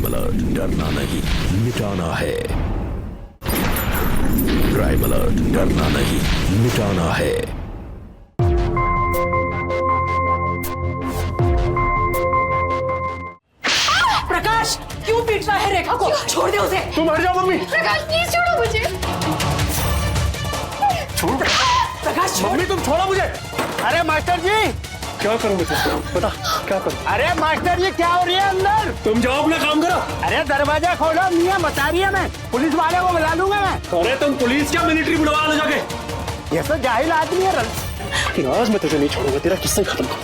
Crime alert, डरना नहीं मिटाना है। क्राइम अलर्ट, डरना नहीं मिटाना है। प्रकाश, क्यों पीट रहा है रेखा को? छोड़ दे उसे। तुम हट जाओ मम्मी। प्रकाश प्लीज छोड़ो मुझे। छोड़ प्रकाश छोड़। मम्मी, तुम छोड़ो मुझे। अरे मास्टर जी, क्या करूं मैं तुझसे? बता क्या करूं? अरे मास्टर जी क्या हो रही है अंदर? तुम जाओ अपना काम करो। अरे दरवाजा खोलो, मियां बता रही है, मैं पुलिस वाले को बुला लूंगा मैं। अरे तुम पुलिस क्या मिलिट्री बुलवा लो जाके। ये तो जाहिल आदमी है। आज मैं तुझे नहीं छोड़ूंगा, तेरा किस्सा खत्म कर।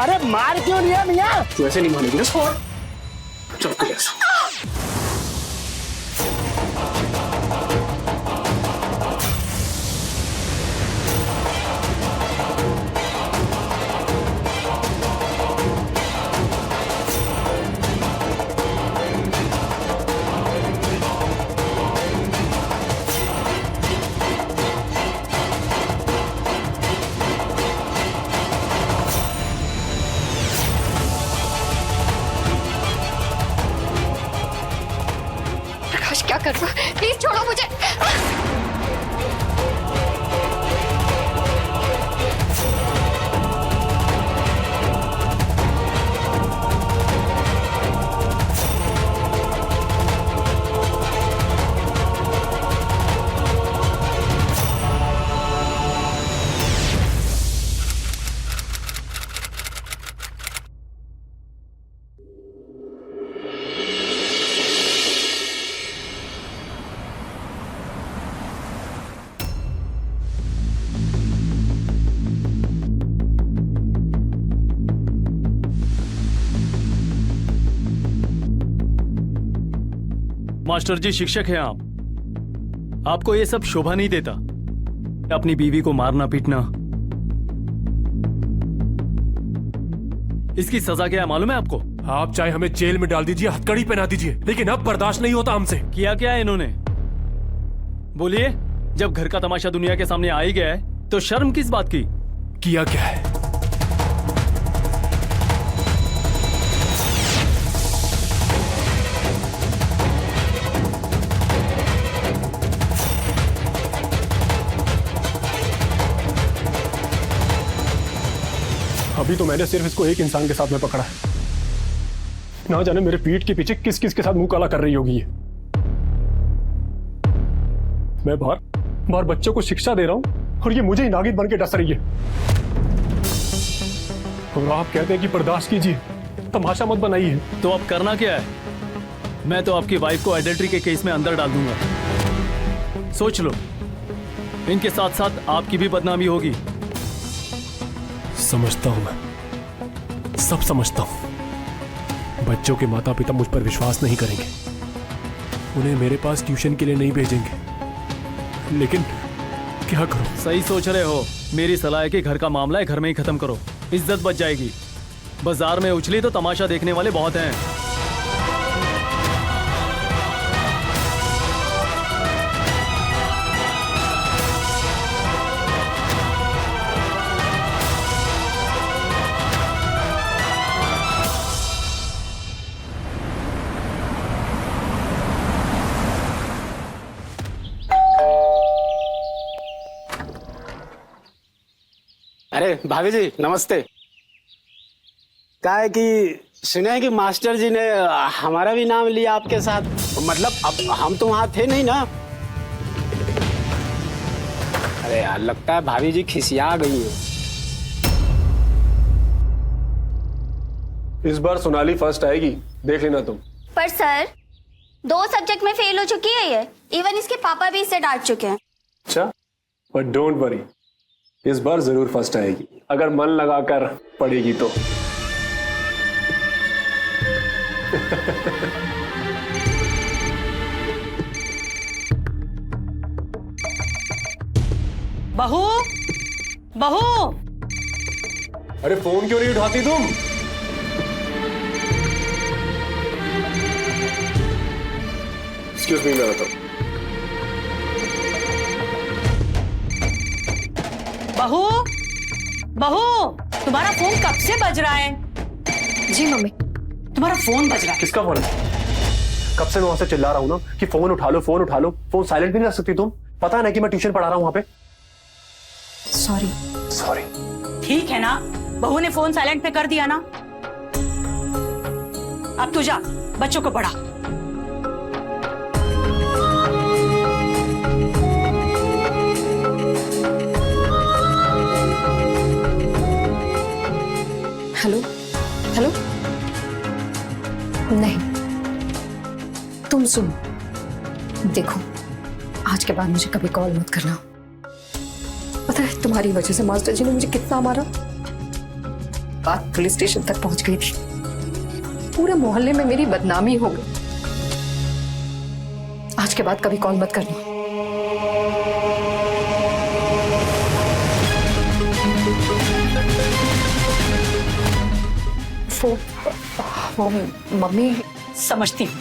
अरे मार क्यों लिया मियां? तू ऐसे नहीं मानेगी ना। छोड़ चल तू ऐसा। प्रकाश क्या कर रहा है? प्लीज छोड़ो मुझे। मास्टर जी शिक्षक हैं आप, आपको ये सब शोभा नहीं देता। अपनी बीवी को मारना पीटना, इसकी सजा क्या है मालूम है आपको? आप चाहे हमें जेल में डाल दीजिए, हथकड़ी पहना दीजिए, लेकिन अब बर्दाश्त नहीं होता हमसे। किया क्या है इन्होंने? बोलिए, जब घर का तमाशा दुनिया के सामने आ ही गया है तो शर्म किस बात की? किया क्या है? अभी तो मैंने सिर्फ इसको एक इंसान के साथ में पकड़ा है। ना जाने मेरे पीठ के पीछे किस किस के साथ मुंह काला कर रही होगी ये। मैं बाहर बाहर बच्चों को शिक्षा दे रहा हूं और ये मुझे ही नागिन बन के डस रही है। और आप कहते हैं कि बर्दाश्त कीजिए, तमाशा मत बनाइए। तो अब करना क्या है? मैं तो आपकी वाइफ को एडल्ट्री के केस में अंदर डाल दूंगा। सोच लो, इनके साथ साथ आपकी भी बदनामी होगी। समझता हूं, मैं सब समझता हूं। बच्चों के माता पिता मुझ पर विश्वास नहीं करेंगे, उन्हें मेरे पास ट्यूशन के लिए नहीं भेजेंगे, लेकिन क्या करूं? सही सोच रहे हो। मेरी सलाह है कि घर का मामला है घर में ही खत्म करो, इज्जत बच जाएगी। बाजार में उछली तो तमाशा देखने वाले बहुत हैं। अरे भाभी जी नमस्ते। क्या है कि सुने हैं कि मास्टर जी ने हमारा भी नाम लिया आपके साथ। मतलब अब हम तो वहां थे नहीं ना। अरे यार लगता है भाभी जी खिसिया गई है। इस बार सोनाली फर्स्ट आएगी, देख लेना तुम। पर सर 2 सब्जेक्ट में फेल हो चुकी है ये। इवन इसके पापा भी इससे डांट चुके हैं। अच्छा, बट डोंट वरी, इस बार जरूर फर्स्ट आएगी अगर मन लगाकर पढ़ेगी तो। बहू, बहू, अरे फोन क्यों नहीं उठाती तुम? एक्सक्यूज मी, मैं आता हूं। बहू, बहू, तुम्हारा फोन कब से बज रहा है? जी मम्मी। तुम्हारा फोन बज रहा है। किसका फोन है? कब से मैं वहां से चिल्ला रहा हूं ना कि फोन उठा लो, फोन उठा लो। फोन साइलेंट भी नहीं रख सकती तुम? पता है ना कि मैं ट्यूशन पढ़ा रहा हूं वहां पे। सॉरी। सॉरी। ठीक है ना, बहू ने फोन साइलेंट पे कर दिया ना। अब तू जा, बच्चों को पढ़ा। हेलो हेलो, नहीं तुम सुन, देखो आज के बाद मुझे कभी कॉल मत करना। पता है तुम्हारी वजह से मास्टर जी ने मुझे कितना मारा। बात पुलिस स्टेशन तक पहुंच गई थी, पूरे मोहल्ले में मेरी बदनामी हो गई। आज के बाद कभी कॉल मत करना। वो मम्मी। समझती हूँ,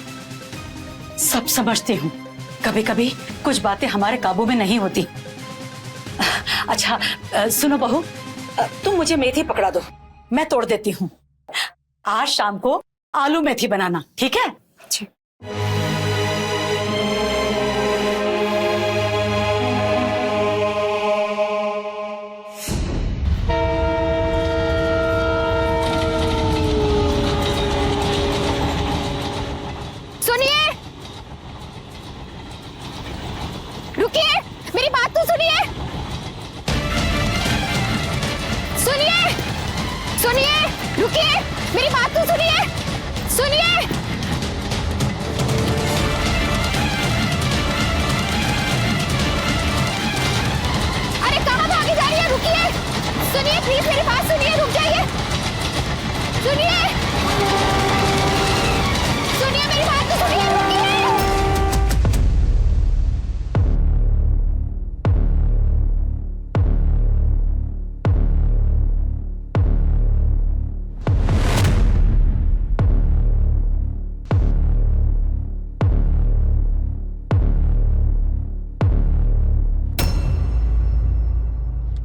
सब समझती हूँ। कभी कभी कुछ बातें हमारे काबू में नहीं होती। अच्छा सुनो बहू, तुम मुझे मेथी पकड़ा दो, मैं तोड़ देती हूँ। आज शाम को आलू मेथी बनाना, ठीक है? जी। सुनिए, रुकिए, मेरी बात तो सुनिए। सुनिए, सुनिए, रुकिए, मेरी बात तो सुनिए। सुनिए, अरे कहाँ भागी जा रही है? रुकिए, सुनिए प्लीज, मेरी बात सुनिए, रुक जाइए। सुनिए, सुनिए, मेरी बात तो सुनिए, रुकिए।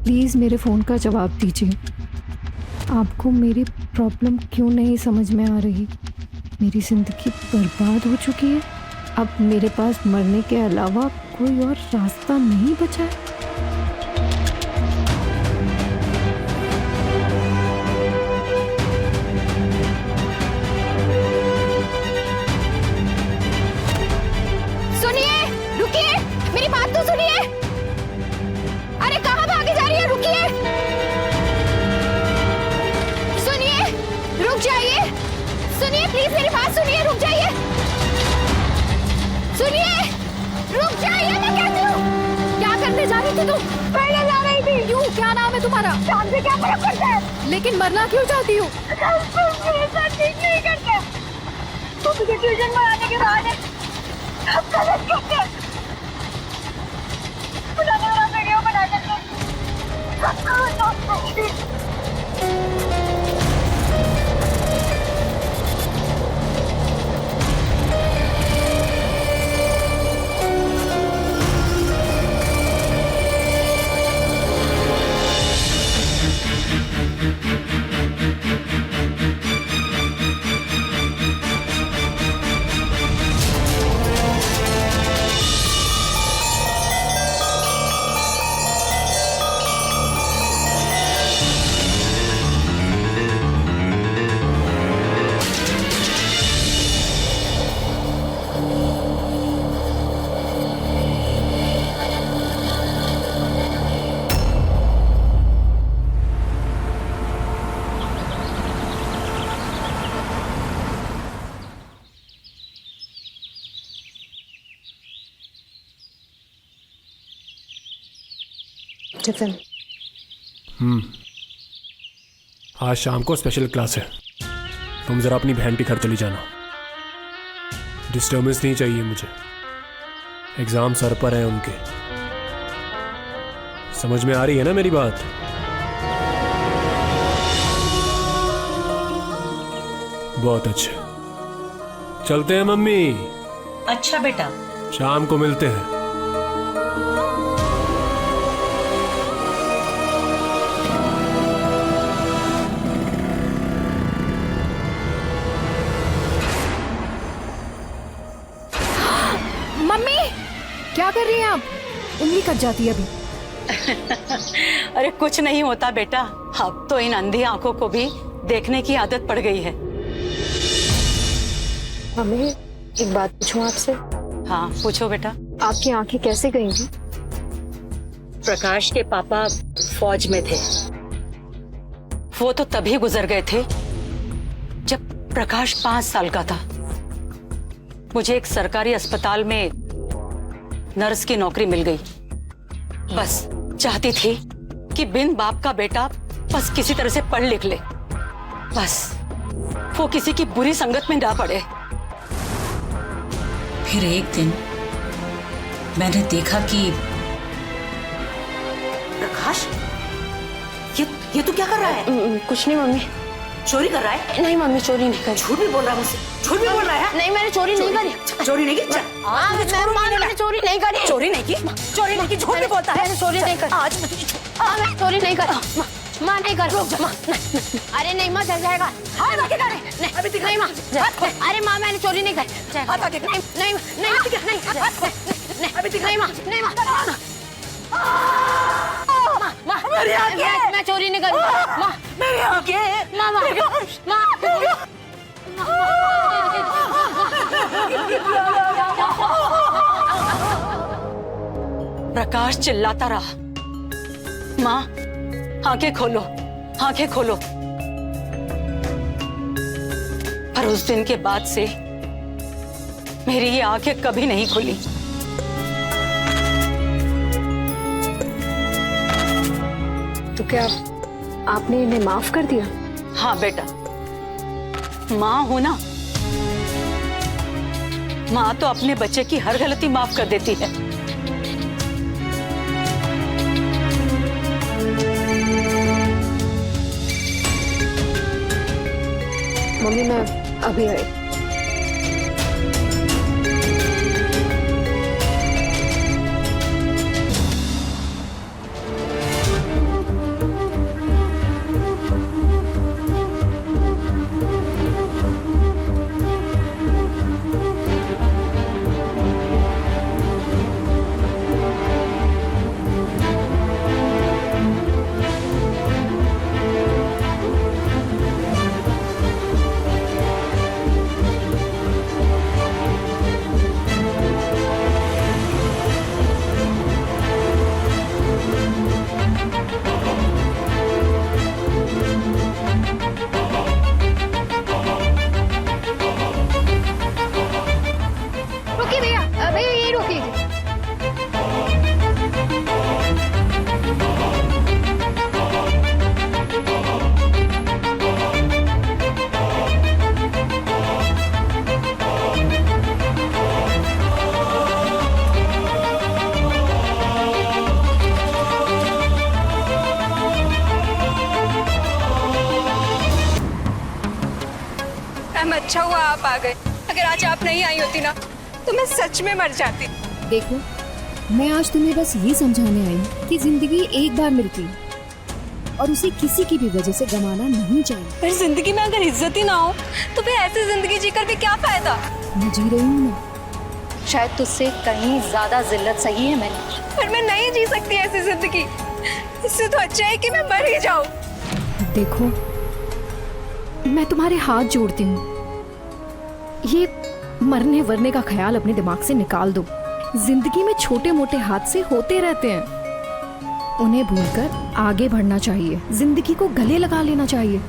प्लीज़ मेरे फ़ोन का जवाब दीजिए। आपको मेरी प्रॉब्लम क्यों नहीं समझ में आ रही? मेरी ज़िंदगी बर्बाद हो चुकी है। अब मेरे पास मरने के अलावा कोई और रास्ता नहीं बचा है। सुनिए, रुकिए, मेरी बात तो सुनिए। अरे कहाँ भागे जा रही है? रुकिए, सुनिए, रुक जाइए। सुनिए प्लीज, मेरी बात सुनिए, रुक जाइए। सुनिए, रुक जाइए, मैं कहती हूँ। क्या करने जा रही थी तुम? पहले जा रही थी। क्यों? क्या नाम है तुम्हारा? जान से क्या फर्क पड़ता है? लेकिन मरना क्यों चाहती हो? ठीक नहीं करते तो तुझे ट्यूशन में आने के बाद गलत करते हैं। वीडियो बना करके टिफिन। आज शाम को स्पेशल क्लास है। तुम जरा अपनी बहन के घर चली जाना। डिस्टर्बेंस नहीं चाहिए मुझे। एग्जाम सर पर है उनके। समझ में आ रही है ना मेरी बात? बहुत अच्छे, चलते हैं मम्मी। अच्छा बेटा, शाम को मिलते हैं। कर रही हैं आप? उंगली कट जाती है अभी। अरे कुछ नहीं होता बेटा, अब तो इन अंधी आंखों को भी देखने की आदत पड़ गई है। हमें एक बात पूछूं आपसे? हाँ पूछो बेटा। आपकी आंखें कैसे गई थी? प्रकाश के पापा फौज में थे। वो तो तभी गुजर गए थे जब प्रकाश 5 साल का था। मुझे एक सरकारी अस्पताल में नर्स की नौकरी मिल गई। बस चाहती थी कि बिन बाप का बेटा बस किसी तरह से पढ़ लिख ले, बस वो किसी की बुरी संगत में ना पड़े। फिर एक दिन मैंने देखा कि प्रकाश, ये तू क्या कर रहा है? कुछ नहीं मम्मी। चोरी कर रहा है? नहीं मम्मी, चोरी नहीं करी। झूठ भी बोल रहा है मुझसे, झूठ भी बोल रहा है। नहीं, मैंने चोरी नहीं करी। चोरी नहीं की? चल, हाँ, मैंने चोरी नहीं करी। चोरी नहीं की? चोरी नहीं की, झूठ भी बोलता है। मैंने चोरी नहीं करी। आज मैं तुझे हाँ, मैं चोरी नहीं करी। माँ नहीं कर। अरे नहीं माँ, चल जाएगा। हाथ आगे कर। नहीं माँ, अरे माँ मैंने चोरी नहीं करी। हाथ आगे कर। नहीं नहीं नहीं माँ, नहीं माँ। मेरी आंखें! मैं चोरी नहीं करी। माँ मेरी आंखें! माँ प्रकाश चिल्लाता रहा, माँ आंखें खोलो, आंखें खोलो। पर उस दिन के बाद से मेरी ये आंखें कभी नहीं खुली। तो क्या आपने इन्हें माफ कर दिया? हाँ बेटा, माँ हो ना, माँ तो अपने बच्चे की हर गलती माफ कर देती है। मम्मी मैं अभी आई। अच्छा हुआ आप आ गए। अगर आज आप नहीं आई होती ना तो मैं सच में मर जाती। देखो, मैं आज तुम्हें बस ये समझाने आई कि जिंदगी एक बार मिलती है और उसे किसी की भी वजह से गंवाना नहीं चाहिए। पर जिंदगी में अगर इज्जत ही ना हो तो फिर ऐसी जिंदगी जीकर भी क्या फायदा? मैं जी रही हूँ ना, शायद तुझसे कहीं ज्यादा जिल्लत सही है मैंने। पर मैं नहीं जी सकती ऐसी जिंदगी। इससे तो अच्छा है कि मैं मर ही जाऊं। देखो, मैं तुम्हारे हाथ जोड़ती हूँ, ये मरने वरने का ख्याल अपने दिमाग से निकाल दो। जिंदगी में छोटे मोटे हादसे होते रहते हैं, उन्हें भूलकर आगे बढ़ना चाहिए, जिंदगी को गले लगा लेना चाहिए।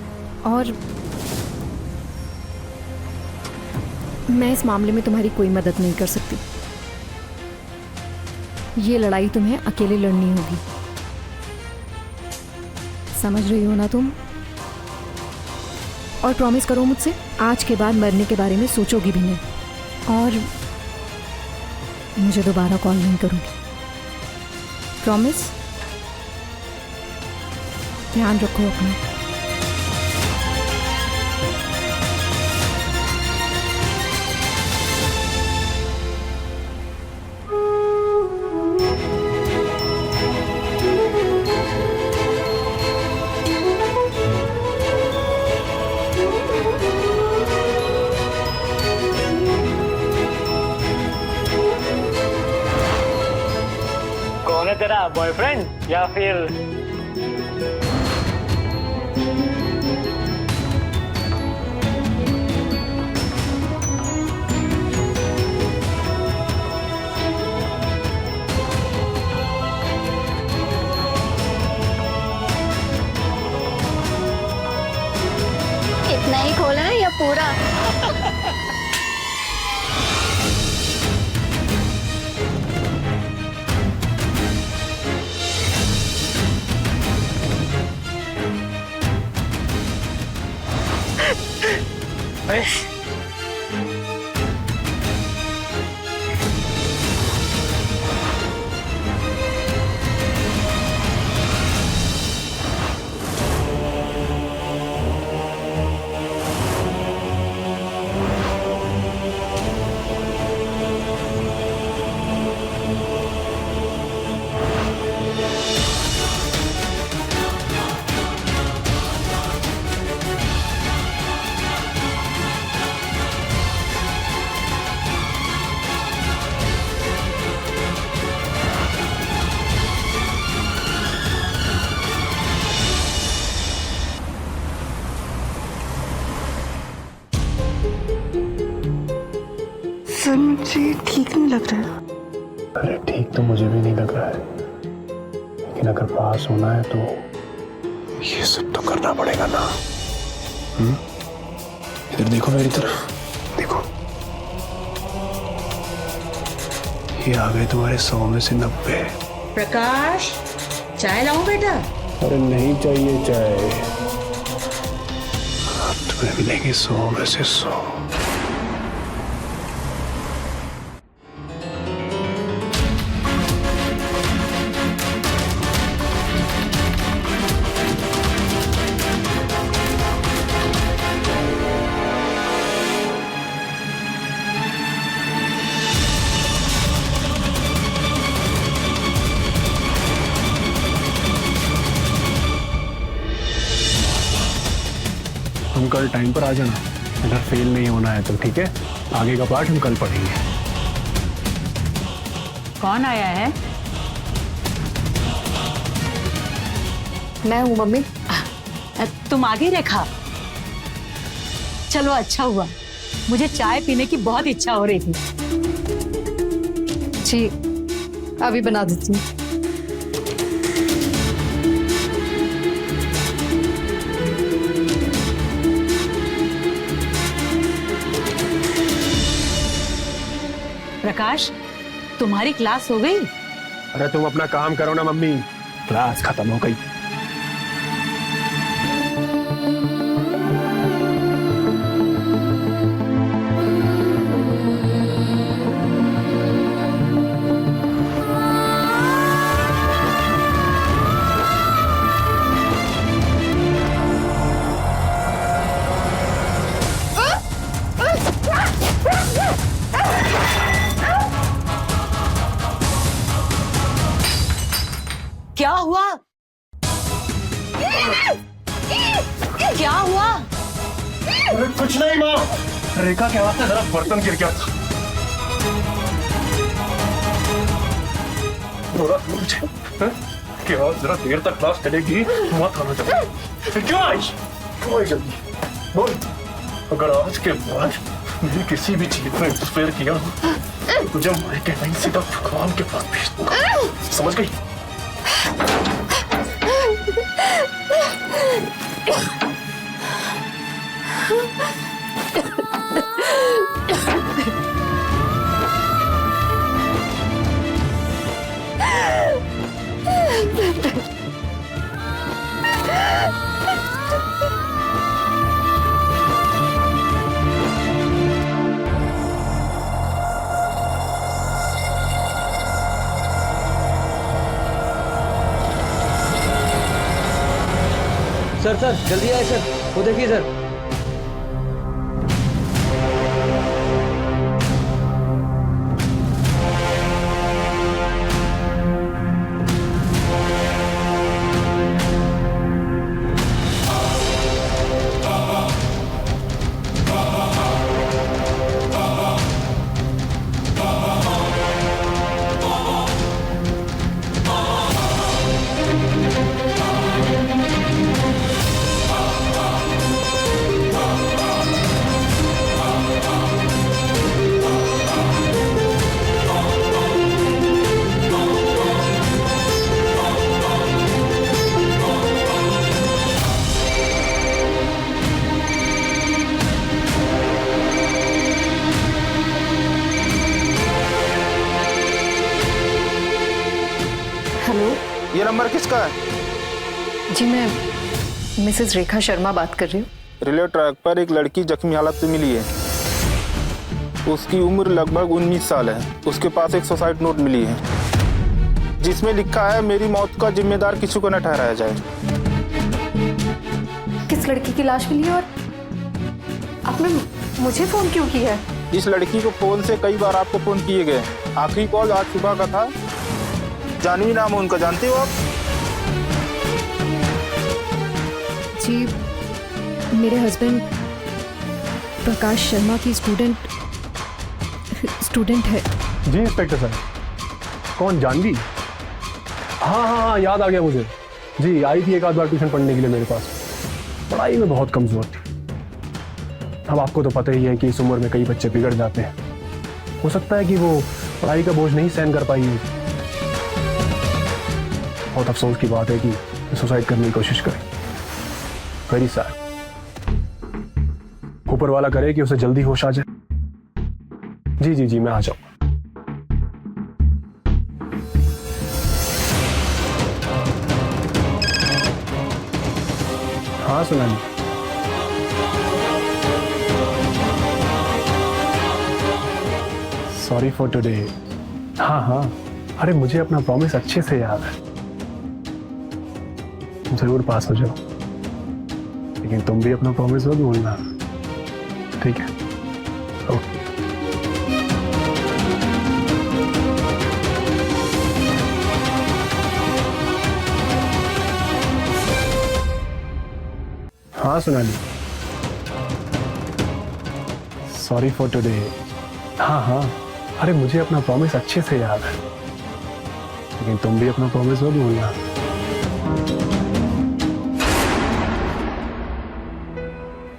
और मैं इस मामले में तुम्हारी कोई मदद नहीं कर सकती। ये लड़ाई तुम्हें अकेले लड़नी होगी, समझ रही हो ना तुम? और प्रॉमिस करो मुझसे, आज के बाद मरने के बारे में सोचोगी भी नहीं और मुझे दोबारा कॉल नहीं करूंगी। प्रॉमिस? ध्यान रखो अपना। बॉयफ्रेंड या फिर इतना ही खोला है या पूरा? सर मुझे ठीक नहीं लग रहा है। अरे ठीक तो मुझे भी नहीं लग रहा है, लेकिन अगर पास होना है तो ये सब तो करना पड़ेगा ना। इधर देखो मेरी तरफ, देखो ये आ गए तुम्हारे 100 में से 90। प्रकाश, चाय लाऊं बेटा? अरे नहीं चाहिए चाय, अब तुम्हें मिलेंगे 100 में से 100। हम कल टाइम पर आ जाना, अगर फेल नहीं होना है तो ठीक है, आगे का पार्ट हम कल पढ़ेंगे। कौन आया है? मैं हूँ मम्मी। तुम आगे रेखा? चलो अच्छा हुआ, मुझे चाय पीने की बहुत इच्छा हो रही थी। जी अभी बना देती हूँ। प्रकाश, तुम्हारी क्लास हो गई? अरे तुम अपना काम करो ना मम्मी, क्लास खत्म हो गई। क्या हुआ? क्या हुआ? अरे कुछ नहीं माँ, रेखा के हाथ से जरा बर्तन गिर गया था। क्या जरा देर तक क्लास चलेगी, मत आना चाहिए। क्यों आई? क्यों आई जल्दी बोल। अगर आज के बाद मैंने किसी भी चीज में इंटरफेयर किया तो तुझे मार के नहीं सीधा भगवान के पास भेज दूंगा, समझ गई? सर सर जल्दी आए सर, वो देखिए सर। नंबर किसका है? जी मैं मिसेस रेखा शर्मा बात कर रही हूँ। रेलवे ट्रैक पर एक लड़की जख्मी हालत में मिली है। उसकी उम्र लगभग 19 साल है। उसके पास एक सुसाइड नोट मिली है जिसमें लिखा है मेरी मौत का जिम्मेदार किसी को न ठहराया जाए। किस लड़की की लाश मिली और आपने मुझे फोन क्यों किया है? इस लड़की को फोन से कई बार आपको फोन किए गए। आखिरी कॉल आज सुबह का था। जानवी नाम है उनका, जानते हो आप? जी मेरे हस्बैंड प्रकाश शर्मा की स्टूडेंट है। जी इंस्पेक्टर साहब। कौन, जानवी? हाँ, याद आ गया मुझे। जी आई थी एक आध बार ट्यूशन पढ़ने के लिए मेरे पास। पढ़ाई में बहुत कमजोर थी। अब आपको तो पता ही है कि इस उम्र में कई बच्चे बिगड़ जाते हैं। हो सकता है कि वो पढ़ाई का बोझ नहीं सहन कर पाई होगी। बहुत अफसोस की बात है कि सुसाइड करने की कोशिश करें। Very sad. ऊपर वाला करे कि उसे जल्दी होश आ जाए। जी मैं आ जाऊँ। हाँ सोनाली। Sorry for today. हाँ, अरे मुझे अपना प्रॉमिस अच्छे से याद है। जरूर पास हो जाओ, लेकिन तुम भी अपना प्रॉमिस मत भूलना, ठीक है? ओके। हाँ सोनाली। Sorry for today. हाँ, अरे मुझे अपना प्रॉमिस अच्छे से याद है, लेकिन तुम भी अपना प्रॉमिस मत भूलना।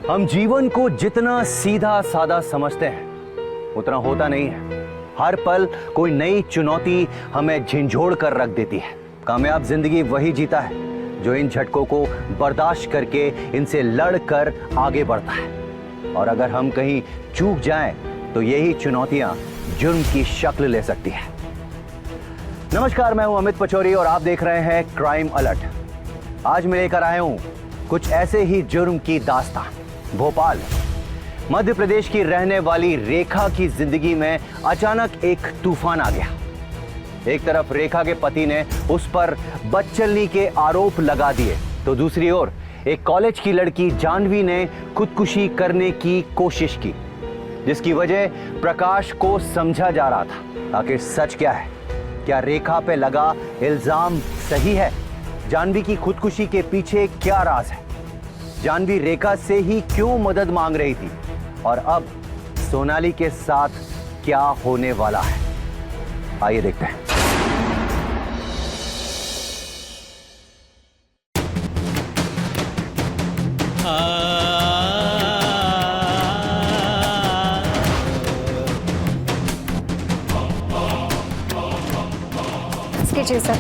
हम जीवन को जितना सीधा सादा समझते हैं उतना होता नहीं है। हर पल कोई नई चुनौती हमें झिंझोड़ कर रख देती है। कामयाब जिंदगी वही जीता है जो इन झटकों को बर्दाश्त करके इनसे लड़कर आगे बढ़ता है। और अगर हम कहीं चूक जाएं तो यही चुनौतियां जुर्म की शक्ल ले सकती है। नमस्कार, मैं हूं अमित पचौरी और आप देख रहे हैं क्राइम अलर्ट। आज मैं लेकर आया हूं कुछ ऐसे ही जुर्म की दास्तान। भोपाल मध्य प्रदेश की रहने वाली रेखा की जिंदगी में अचानक एक तूफान आ गया। एक तरफ रेखा के पति ने उस पर बदचलनी के आरोप लगा दिए, तो दूसरी ओर एक कॉलेज की लड़की जानवी ने खुदकुशी करने की कोशिश की, जिसकी वजह प्रकाश को समझा जा रहा था। आखिर सच क्या है? क्या रेखा पे लगा इल्जाम सही है? जानवी की खुदकुशी के पीछे क्या राज है? जानवी रेखा से ही क्यों मदद मांग रही थी? और अब सोनाली के साथ क्या होने वाला है? आइए देखते हैं। इसके जैसा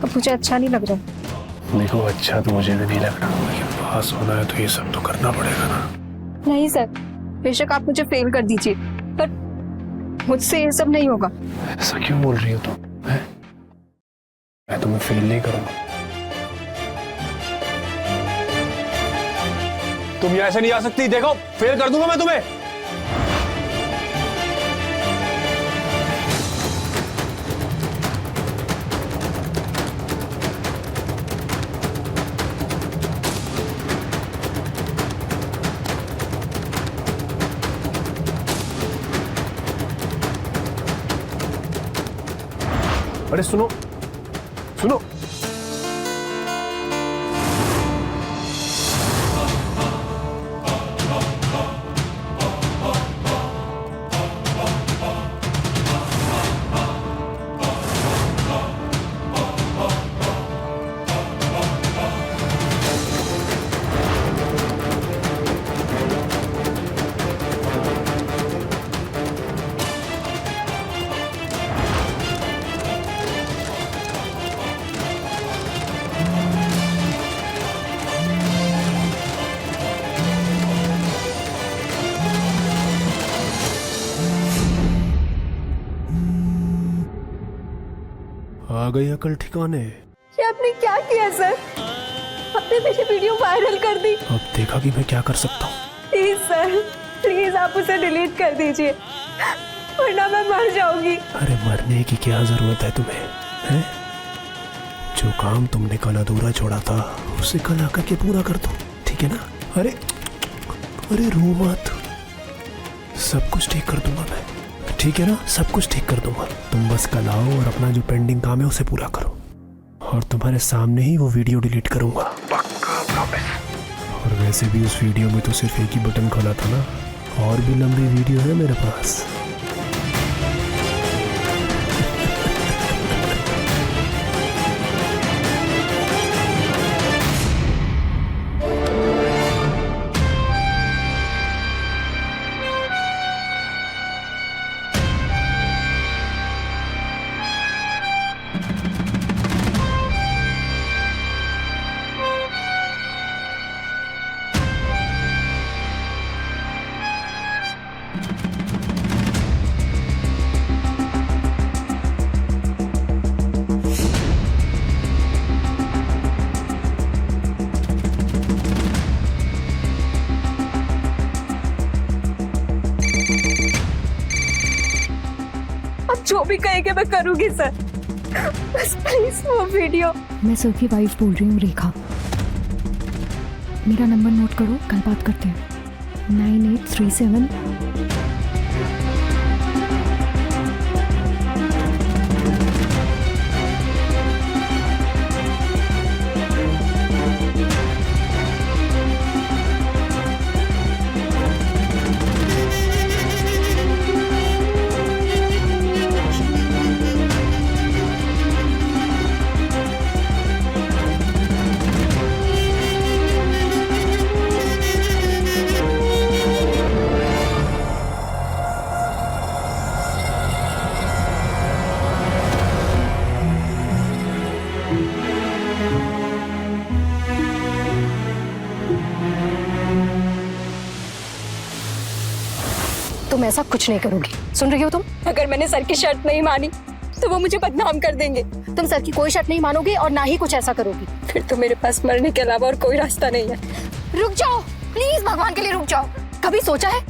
अब मुझे अच्छा नहीं लग रहा। देखो, अच्छा तो मुझे भी नहीं लग रहा, लेकिन पास होना है तो ये सब तो करना पड़ेगा ना। नहीं सर, बेशक आप मुझे फेल कर दीजिए, पर मुझसे ये सब नहीं होगा। ऐसा क्यों बोल रही हो तुम? मैं तुम्हें फेल नहीं करूंगा। तुम यहाँ ऐसे नहीं आ सकती। देखो, फेल कर दूंगा मैं तुम्हें। अरे सुनो, आ गई अकल ठिकाने। ये आपने क्या किया सर? आपने मेरी वीडियो वायरल कर दी। अब देखा कि मैं क्या कर सकता हूँ। प्लीज सर, प्लीज आप उसे डिलीट कर दीजिए, वरना मैं मर जाऊंगी। अरे मरने की क्या जरूरत है तुम्हें, हैं? जो काम तुमने कल अधूरा छोड़ा था उसे कल आकर के पूरा कर दो, ठीक है ना? अरे अरे रो मत, सब कुछ ठीक कर दूंगा मैं, ठीक है ना? सब कुछ ठीक कर दूंगा। तुम बस कल आओ और अपना जो पेंडिंग काम है उसे पूरा करो, और तुम्हारे सामने ही वो वीडियो डिलीट करूंगा, पक्का प्रॉमिस। और वैसे भी उस वीडियो में तो सिर्फ एक ही बटन खोला था ना, और भी लंबी वीडियो है मेरे पास। जो भी कहेंगे मैं करूंगी सर, बस प्लीज वो वीडियो। मैं सर की वाइफ बोल रही हूँ, रेखा। मेरा नंबर नोट करो, कल बात करते हैं। 9837। तुम ऐसा कुछ नहीं करोगी, सुन रही हो तुम? अगर मैंने सर की शर्त नहीं मानी तो वो मुझे बदनाम कर देंगे। तुम सर की कोई शर्त नहीं मानोगी और ना ही कुछ ऐसा करोगी। फिर तो मेरे पास मरने के अलावा और कोई रास्ता नहीं है। रुक जाओ प्लीज, भगवान के लिए रुक जाओ। कभी सोचा है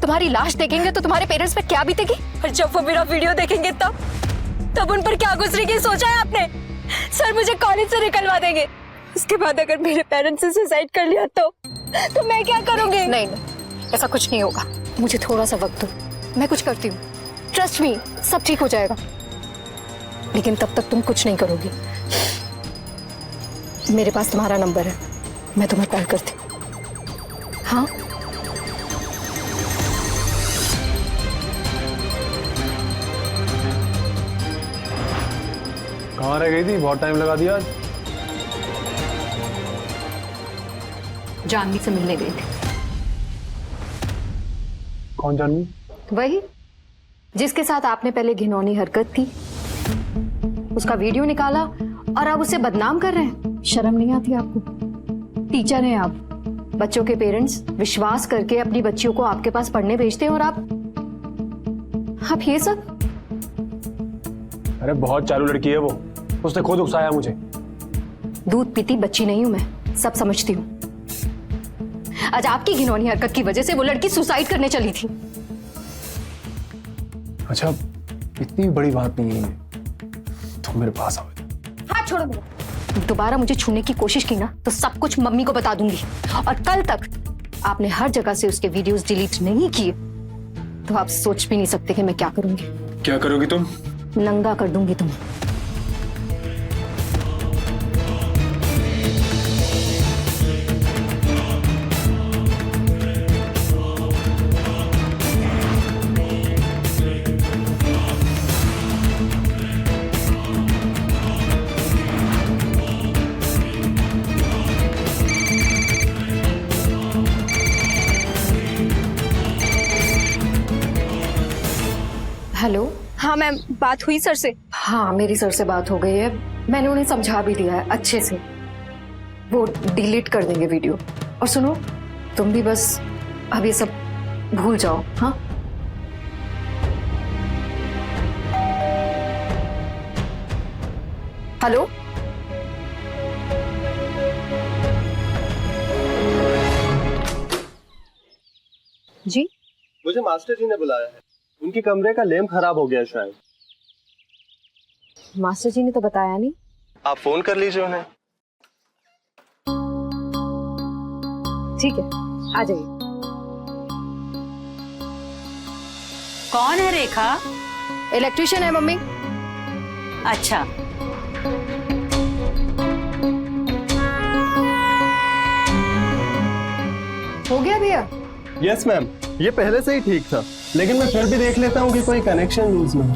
तुम्हारी लाश देखेंगे तो तुम्हारे पेरेंट्स पे क्या बीतेगी? और जब वो मेरा वीडियो देखेंगे तब उन पर क्या गुजरेगी, सोचा है आपने? सर मुझे कॉलेज से निकलवा देंगे। उसके बाद अगर मेरे पेरेंट्स ने सुसाइड कर लिया तो मैं क्या करूंगी? नहीं, ऐसा कुछ नहीं होगा। मुझे थोड़ा सा वक्त दो, मैं कुछ करती हूँ। ट्रस्ट मी, सब ठीक हो जाएगा। लेकिन तब तक तुम कुछ नहीं करोगी। मेरे पास तुम्हारा नंबर है, मैं तुम्हें कॉल करती हूँ। हाँ, कहाँ रह गई थी? बहुत टाइम लगा दिया आज। जानवी से मिलने गई थी। कौन जानवी? वही जिसके साथ आपने पहले घिनौनी हरकत की, उसका वीडियो निकाला और अब उसे बदनाम कर रहे हैं। शर्म नहीं आती आपको? टीचर हैं आप, बच्चों के पेरेंट्स विश्वास करके अपनी बच्चियों को आपके पास पढ़ने भेजते हैं और आप ये सब। अरे बहुत चालू लड़की है वो, उसने खुद उकसाया मुझे। दूध पीती बच्ची नहीं हूं मैं, सब समझती हूँ। आज आपकी घिनौनी हरकत की वजह से वो लड़की सुसाइड करने चली थी। अच्छा, इतनी बड़ी बात नहीं है, तुम मेरे पास आओ। हाथ छोड़ो मेरा। दोबारा मुझे छूने की कोशिश की ना तो सब कुछ मम्मी को बता दूंगी। और कल तक आपने हर जगह से उसके वीडियोस डिलीट नहीं किए तो आप सोच भी नहीं सकते कि मैं क्या करूंगी। क्या करोगी तुम? नंगा कर दूंगी तुम्हें। हेलो। हाँ मैम, बात हुई सर से? हाँ, मेरी सर से बात हो गई है। मैंने उन्हें समझा भी दिया है अच्छे से। वो डिलीट कर देंगे वीडियो। और सुनो, तुम भी बस अब ये सब भूल जाओ। हाँ, हेलो, जी मुझे मास्टर जी ने बुलाया है। उनके कमरे का लैंप खराब हो गया शायद। मास्टर जी ने तो बताया नहीं। आप फोन कर लीजिए उन्हें। ठीक है, आ जाइए। कौन है रेखा? इलेक्ट्रिशियन है मम्मी। अच्छा, हो गया भैया? यस मैम, ये पहले से ही ठीक था, लेकिन मैं फिर भी देख लेता हूँ कि कोई कनेक्शन लूज ना हो।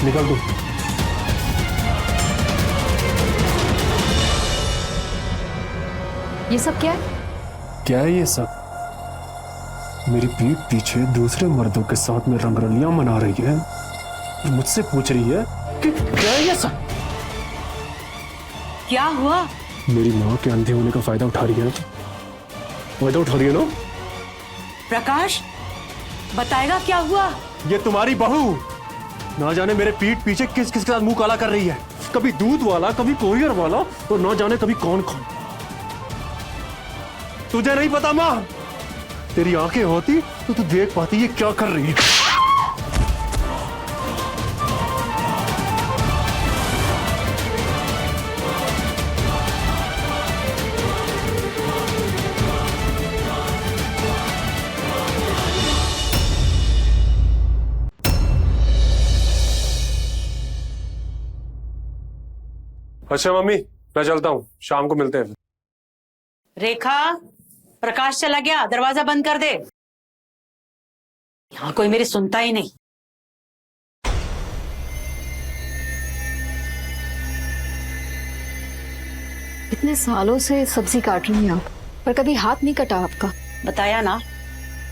निकल तू। ये सब क्या है? क्या है ये सब? मेरी पीठ पीछे दूसरे मर्दों के साथ में रंगरलियां मना रही है और मुझसे पूछ रही है कि क्या है ये सब? क्या हुआ? मेरी माँ के अंधे होने का फायदा उठा रही है। फायदा उठा रही है ना? प्रकाश, बताएगा क्या हुआ? ये तुम्हारी बहू ना जाने मेरे पीठ पीछे किस किस के साथ मुंह काला कर रही है। कभी दूध वाला, कभी कोरियर वाला, और ना जाने कभी कौन कौन। तुझे नहीं पता माँ? तेरी आंखें होती तो तू देख पाती ये क्या कर रही है। अच्छा मम्मी, मैं चलता हूँ, शाम को मिलते हैं। रेखा, प्रकाश चला गया, दरवाजा बंद कर दे। यहां कोई मेरी सुनता ही नहीं। इतने सालों से सब्जी काट रही हैं आप, पर कभी हाथ नहीं कटा आपका। बताया ना,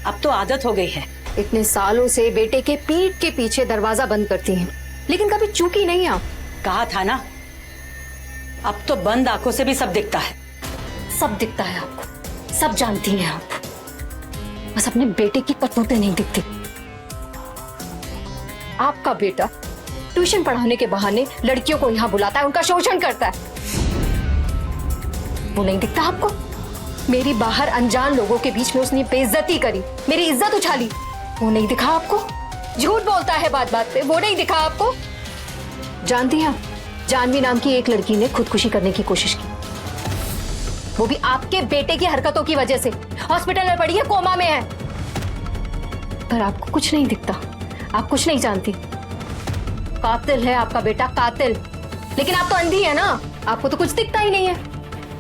अब तो आदत हो गई है। इतने सालों से बेटे के पीठ के पीछे दरवाजा बंद करती हैं, लेकिन कभी चूकी नहीं आप। कहा था ना, अब तो बंद आंखों से भी सब दिखता है। सब दिखता है आपको, सब जानती हैं आप, बस अपने बेटे की करतूतें नहीं दिखती। आपका बेटा ट्यूशन पढ़ाने के बहाने लड़कियों को यहाँ बुलाता है, उनका शोषण करता है। वो नहीं दिखता आपको? मेरी बाहर अनजान लोगों के बीच में उसने बेइज्जती करी, मेरी इज्जत उछाली, वो नहीं दिखा आपको? झूठ बोलता है बात बात पे, वो नहीं दिखा आपको? जानती हैं, जानवी नाम की एक लड़की ने खुदकुशी करने की कोशिश की, वो भी आपके बेटे की हरकतों की वजह से। हॉस्पिटल में पड़ी है, कोमा में है। पर आपको कुछ नहीं दिखता, आप कुछ नहीं जानती। कातिल है आपका बेटा, कातिल। लेकिन आप तो अंधी है ना, आपको तो कुछ दिखता ही नहीं है।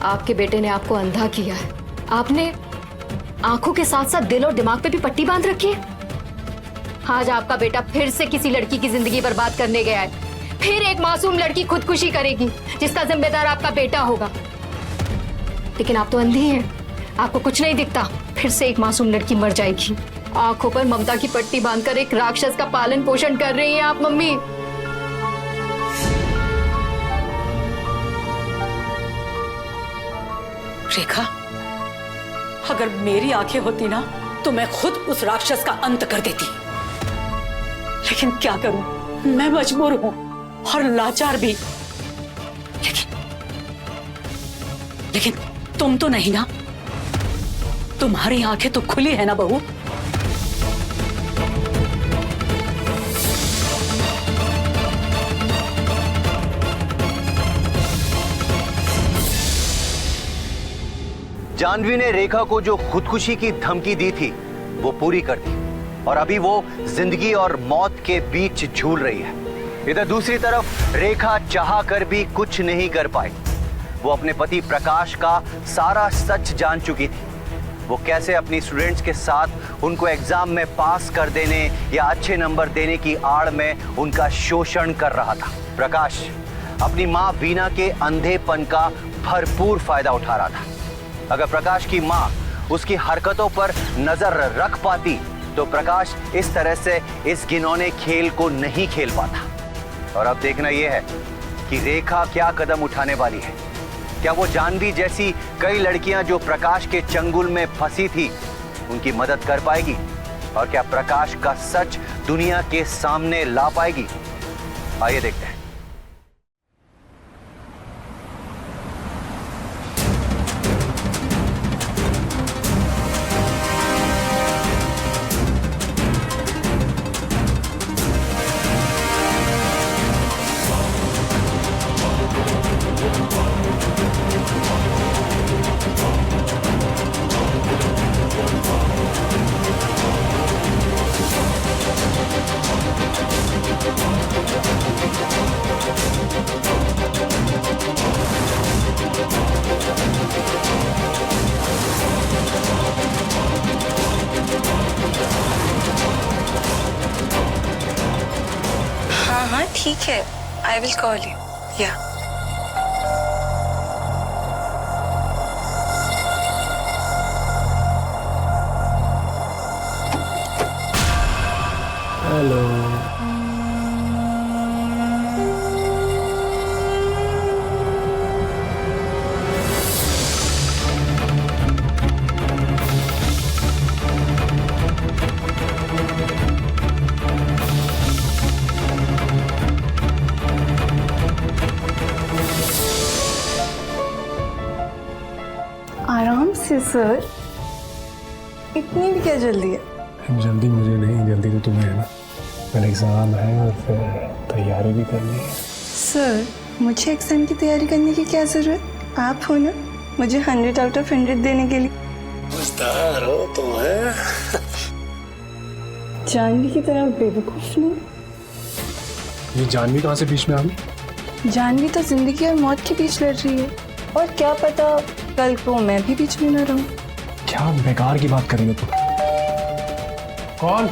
आपके बेटे ने आपको अंधा किया है। आपने आंखों के साथ साथ दिल और दिमाग पे भी पट्टी बांध रखी है। आज आपका बेटा फिर से किसी लड़की की जिंदगी बर्बाद करने गया है। फिर एक मासूम लड़की खुदकुशी करेगी, जिसका जिम्मेदार आपका बेटा होगा। लेकिन आप तो अंधी हैं, आपको कुछ नहीं दिखता। फिर से एक मासूम लड़की मर जाएगी। आंखों पर ममता की पट्टी बांधकर एक राक्षस का पालन पोषण कर रही हैं आप मम्मी। रेखा, अगर मेरी आंखें होती ना तो मैं खुद उस राक्षस का अंत कर देती। लेकिन क्या करूं, मैं मजबूर हूं और लाचार भी। लेकिन तुम तो नहीं ना, तुम्हारी आंखें तो खुली है ना बहू। जानवी ने रेखा को जो खुदकुशी की धमकी दी थी वो पूरी कर दी और अभी वो जिंदगी और मौत के बीच झूल रही है। इधर दूसरी तरफ रेखा चाह कर भी कुछ नहीं कर पाई। वो अपने पति प्रकाश का सारा सच जान चुकी थी। वो कैसे अपनी स्टूडेंट्स के साथ उनको एग्जाम में पास कर देने या अच्छे नंबर देने की आड़ में उनका शोषण कर रहा था। प्रकाश अपनी माँ वीना के अंधेपन का भरपूर फायदा उठा रहा था। अगर प्रकाश की माँ उसकी हरकतों पर नजर रख पाती तो प्रकाश इस तरह से इस घिनौने खेल को नहीं खेल पाता। और अब देखना यह है कि रेखा क्या कदम उठाने वाली है। क्या वो जानवी जैसी कई लड़कियां जो प्रकाश के चंगुल में फंसी थी उनकी मदद कर पाएगी? और क्या प्रकाश का सच दुनिया के सामने ला पाएगी? आइए देखते हैं। हाँ ठीक है, आई विल कॉल यू। या हेलो। आराम से सर, इतनी भी क्या जल्दी है? जल्दी मुझे नहीं, जल्दी तो तुम्हें है ना। मेरा एग्जाम है और फिर तैयारी भी करनी है। सर, मुझे एग्जाम की तैयारी करने की क्या जरूरत? आप हो ना मुझे 100 आउट ऑफ 100 देने के लिए। समझदार हो तुम, है? जानवी की तरह बेवकूफ नहीं। ये जानवी कहाँ से बीच में आ गई? जानवी तो जिंदगी और मौत के बीच लड़ रही है, और क्या पता कल को मैं भी बीच में न रहूं। क्या बेकार की बात कर रही हो तुम? कौन?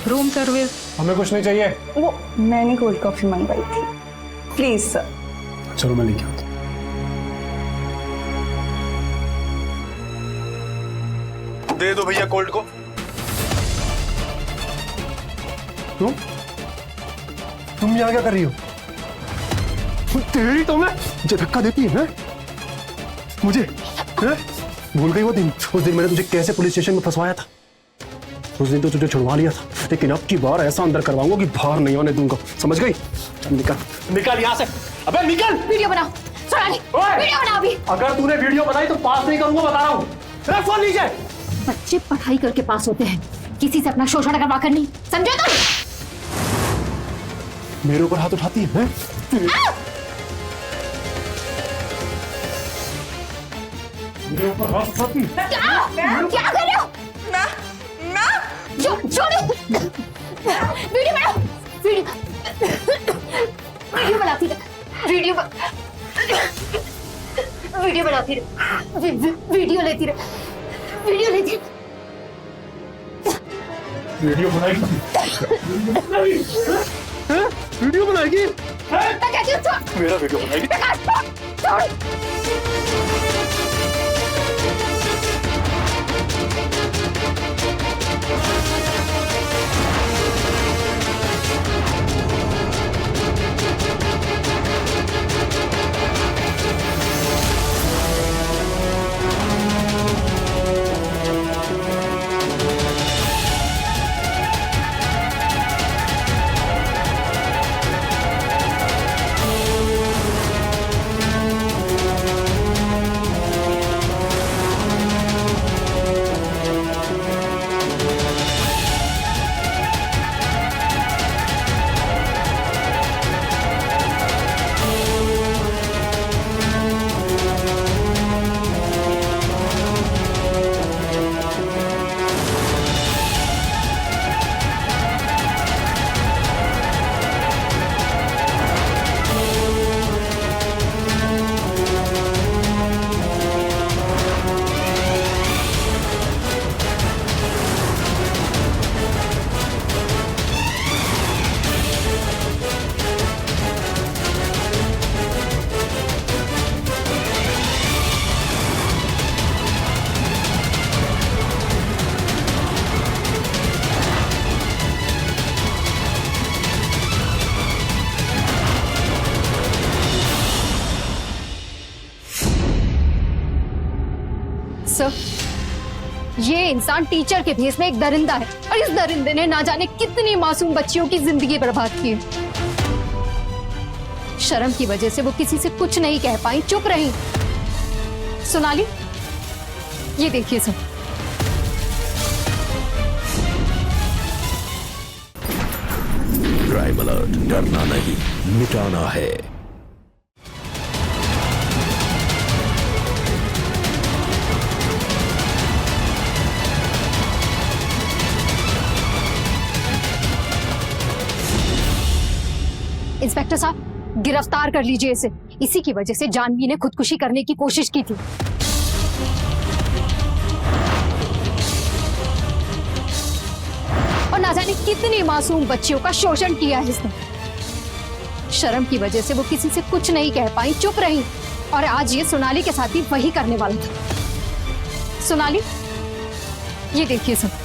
Room service. हमें कुछ नहीं चाहिए। वो मैंने कोल्ड कॉफी मंगवाई थी, प्लीज सर। चलो मैं लेके आता हूं। दे दो भैया कोल्ड को। तुम यहाँ क्या कर रही हो? तेरी तो मैं मुझे धक्का देती है मुझे, है? भूल गई वो दिन, उस दिन मैंने तुझे कैसे पुलिस स्टेशन में फंसवाया था। उस दिन तो तुझे छुड़वा लिया था, लेकिन अब की बार ऐसा अंदर करवाऊंगा कि बाहर नहीं आने दूंगा, समझ गई? निकल यहाँ से। अबे निकल। वीडियो बनाओ सोनाली, वीडियो बनाओ अभी। अगर तूने वीडियो बनाई तो पास नहीं करूंगा, बता रहा हूँ। रख फोन नीचे। बच्चे पढ़ाई करके पास होते हैं, किसी से अपना शोषण करवा कर नहीं, समझे तुम? मेरे ऊपर हाथ उठाती है? मेरे ऊपर हाथ उठाती है? क्या कर रहे हो? छोड़ो। वीडियो बनाओ, वीडियो बनाती रहे, वीडियो बनाती रहे, वीडियो लेती रहे, वीडियो लेती रहे। वीडियो बनाएगी? वीडियो बनाएगी? मैं कहती हूँ छोड़। मेरा वीडियो बनाएगी? छोड़। सर, ये इंसान टीचर के भेस में एक दरिंदा है और इस दरिंदे ने ना जाने कितनी मासूम बच्चियों की जिंदगी बर्बाद की है। शर्म की वजह से वो किसी से कुछ नहीं कह पाई, चुप रही। सोनाली, ये देखिए सर। क्राइम अलर्ट, डरना नहीं, मिटाना है। इंस्पेक्टर साहब, गिरफ्तार कर लीजिए इसे। इसी की वजह से जानवी ने खुदकुशी करने की कोशिश की थी। और ना जाने कितनी मासूम बच्चियों का शोषण किया है इसने। शर्म की वजह से वो किसी से कुछ नहीं कह पाई, चुप रही। और आज ये सोनाली के साथ भी वही करने वाला था। सोनाली, ये देखिए सब।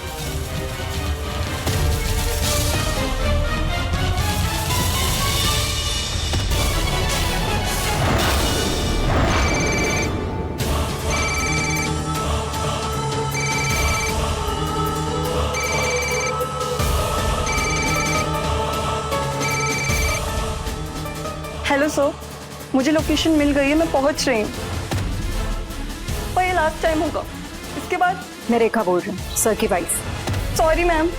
हेलो सर, मुझे लोकेशन मिल गई है, मैं पहुंच रही हूँ। पर ये लास्ट टाइम होगा, इसके बाद। मैं रेखा बोल रही हूँ, सर की wife. Sorry ma'am.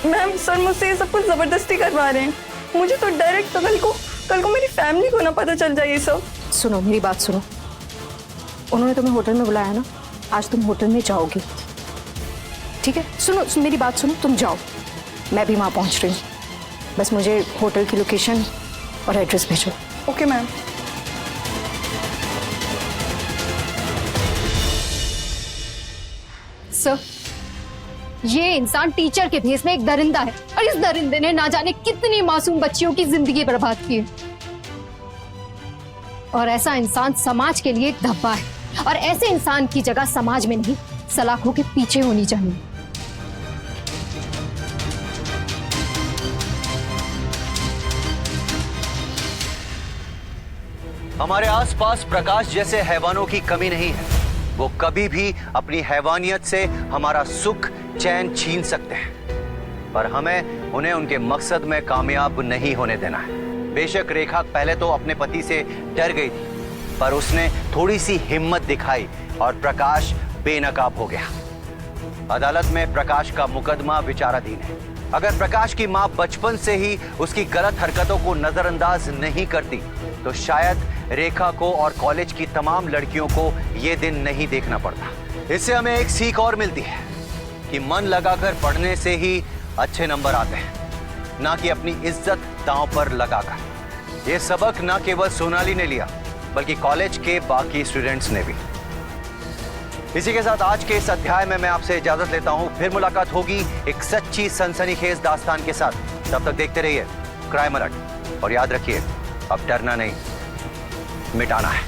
Ma'am, sir मुझसे ये सब कुछ जबरदस्ती करवा रहे हैं। मुझे तो डायरेक्ट कल को मेरी फैमिली को ना पता चल जाए ये सब। सुनो, मेरी बात सुनो। उन्होंने तुम्हें होटल में बुलाया ना, आज तुम होटल में जाओगी, ठीक है? सुनो, मेरी बात सुनो, तुम जाओ, मैं भी वहाँ पहुँच रही हूँ। बस मुझे होटल की लोकेशन और एड्रेस भेजो। Okay ma'am. सर, ये इंसान टीचर के भेस में एक दरिंदा है और इस दरिंदे ने ना जाने कितनी मासूम बच्चियों की जिंदगी बर्बाद की है। और ऐसा इंसान समाज के लिए एक धब्बा है और ऐसे इंसान की जगह समाज में नहीं, सलाखों के पीछे होनी चाहिए। हमारे आसपास प्रकाश जैसे हैवानों की कमी नहीं है। वो कभी भी अपनी हैवानियत से हमारा सुख चैन छीन सकते हैं, पर हमें उन्हें उनके मकसद में कामयाब नहीं होने देना है। बेशक रेखा पहले तो अपने पति से डर गई थी, पर उसने थोड़ी सी हिम्मत दिखाई और प्रकाश बेनकाब हो गया। अदालत में प्रकाश का मुकदमा विचाराधीन है। अगर प्रकाश की मां बचपन से ही उसकी गलत हरकतों को नजरअंदाज नहीं करती तो शायद रेखा को और कॉलेज की तमाम लड़कियों को यह दिन नहीं देखना पड़ता। इससे हमें एक सीख और मिलती है कि मन लगाकर पढ़ने से ही अच्छे नंबर आते हैं, ना कि अपनी इज्जत दांव पर लगाकर। यह सबक ना केवल सोनाली ने लिया बल्कि कॉलेज के बाकी स्टूडेंट्स ने भी। इसी के साथ आज के इस अध्याय में मैं आपसे इजाजत लेता हूं। फिर मुलाकात होगी एक सच्ची सनसनीखेज दास्तान के साथ। तब तक देखते रहिए क्राइम अलर्ट और याद रखिए, अब डरना नहीं, मिटाना है।